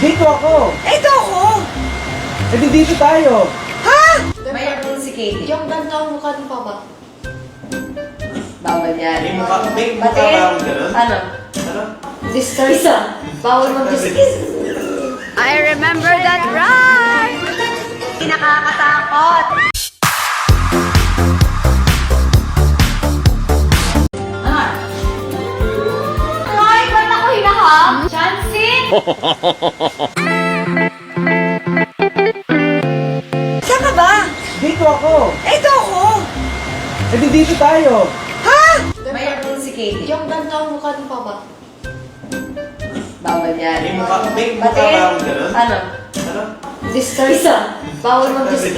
Dito ako! Ito ako! Eh di dito tayo! Ha? Mayroon si Katie. Yung ganda ang mukha ng papa. Bawal yan. May mukha ba Pati, akong ganun? ano? Ano? Distance. Isa. Bawal mag-kiss. I remember that ride! Nakakatakot! Ay, ba't ako hinaham? Chansin! Saan ka ba? Dito ako! Ito ako! Eh di dito tayo! Ha? Mayroon si Katie. Yung ganda ang mukha ng papa. Bawal yan. May mukha Pati, ba akong ganun? ano? Ano? Distance. Isa. Bawal mag-kiss.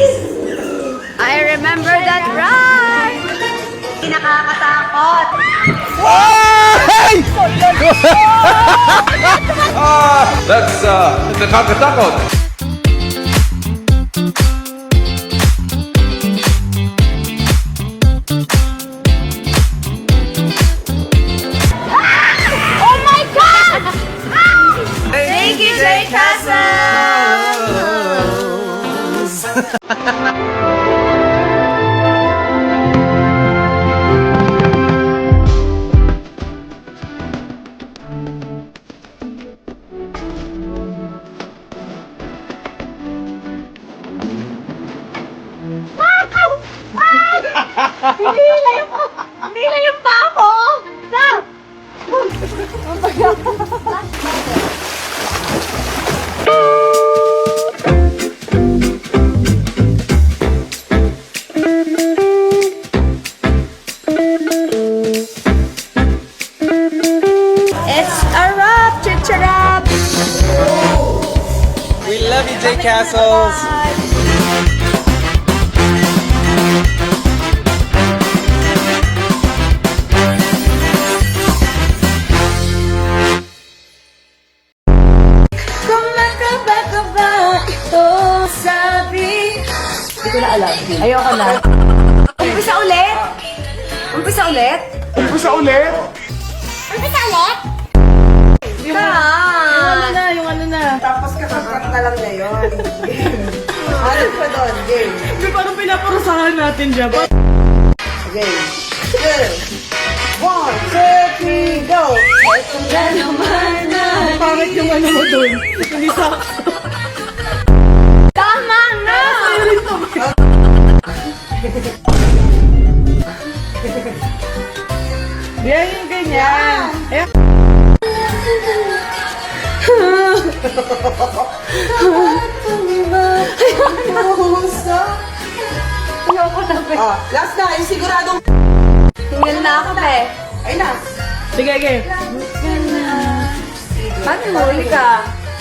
I remember that ride! Nakakatakot! That's nakakatakot. Oh my God! Thank you, Jay Castles! Hindi na yung pa ako! Stop! It's a wrap! Chicharap! We love you, Jay Castles! Kung magkaba-kaba ito sabi. Hindi ko na alam. Ayoko na. Umpisa ulit? Umpisa ulit? Umpisa ulit! Umpisa ulit? Yung ano na, yung ano na. Tapos kakakanta lang na yun. Ano pa doon? Game. Hindi parang pinaparusahan natin dyan. Game. Good. 1, 2, 3, go! Ito na naman na. Pangit yung ano mo doon. Hindi sa... Tama na! Yan yung ganyan. Ayan. Ayoko na, be. Oh, last na, yung siguradong Tingnan na ako, be. ay na. Sige, sige. Paano huli ka?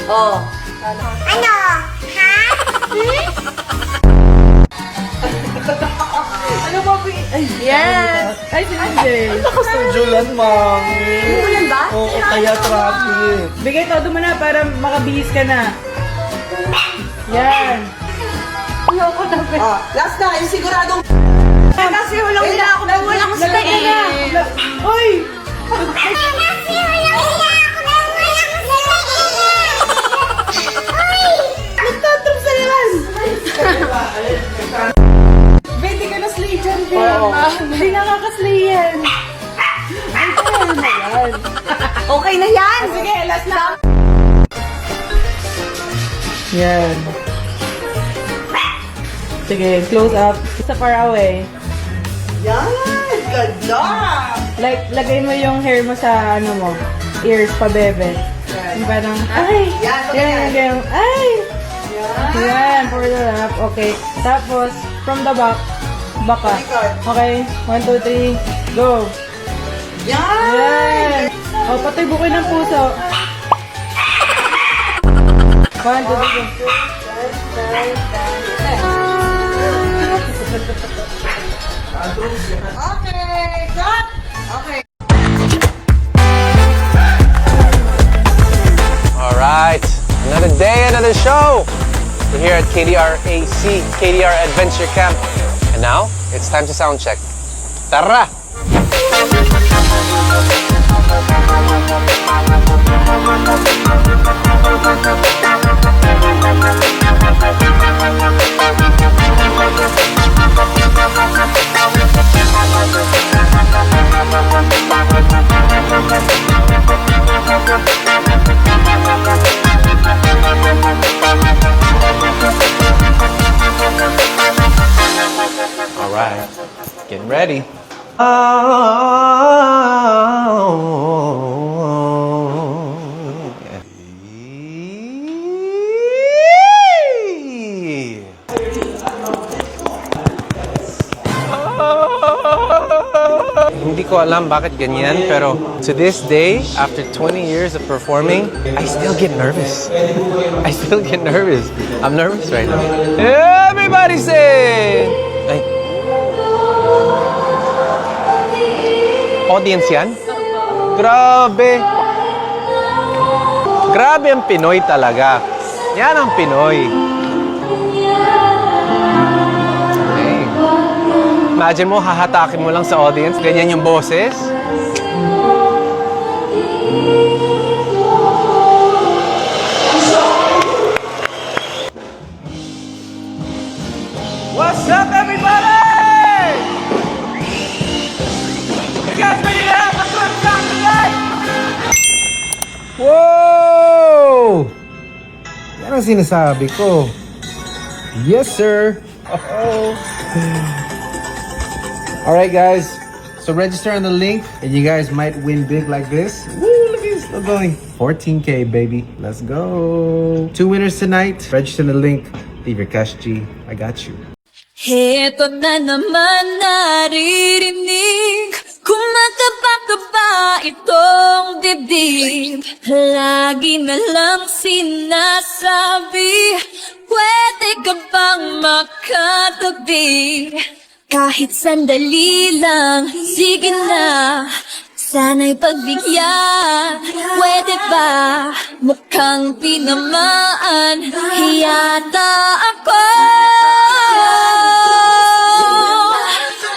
Oh. Ano? Ha? Ano ba? Yes! Ay, si MJ. Julan, mami! Umulan ba? Oo, kaya traffic. Bigay todo mo na para makabihis ka na. Yan. Ayoko na, be. Oh, last na, yung siguradong Kasi walang hila ako, be. Walang Lagay ka na. Uy! Nagtatrap sa naman. Pwede ka na slay dyan, Bill. Hindi nakaka-slay yan. Ay, kaya na yan. Okay na yan! Sige, last na. Yan. Sige, close up. Sa far away. yan. Good job. Like, lagay mo yung hair mo sa, ano mo, ears pa, bebe. Yung parang, ay! Yan, Yan, yan, ay! Yan, for the lap. Okay. Tapos, from the back, baka. Okay, 1, 2, 3, go! Yan. Yan! O, patay bukoy ng puso. 1, 2, 3, go. Okay, cut. Okay. Alright, another day, another show. We're here at KDR-AC, KDR Adventure Camp. And now, it's time to sound check. Tara! Thank you. ready. Hindi ko alam bakit ganyan, pero to this day, after 20 years of performing, I still get nervous. I still get nervous. I'm nervous right now. Everybody sing! Ay. Audience yan? Grabe! Grabe ang Pinoy talaga. Yan ang Pinoy. Okay. Imagine mo, hahatakin mo lang sa audience. Ganyan yung boses. What's up, everybody? You guys ready to have a good time tonight? Whoa! Yan ang sinasabi ko. Yes, sir. Oh. Alright, guys. So register on the link and you guys might win big like this. Woo, look at this. Still going. 14K, baby. Let's go. 2 winners tonight. Register on the link. Leave your cash, G. I got you. Heto na naman naririnig, kumakaba-kaba itong dibdib. Lagi na lang sinasabi, pwede ka bang makatabi? Kahit sandali lang, sige na, sana'y pagbigyan. Pwede ba? Mukhang tinamaan yata ako.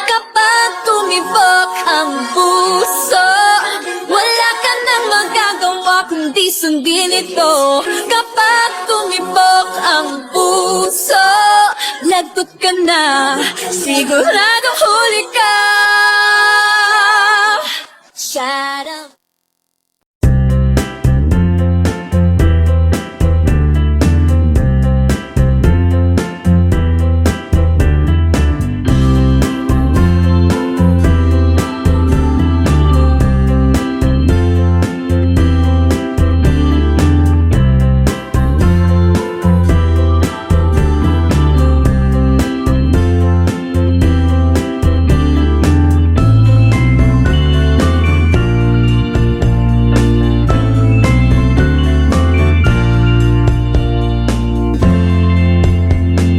Kapag tumibok ang puso, wala ka nang magagawa kundi sundin ito. Kapag tumibok ang puso, lagot ka na, sigurado huli ka. Shut up.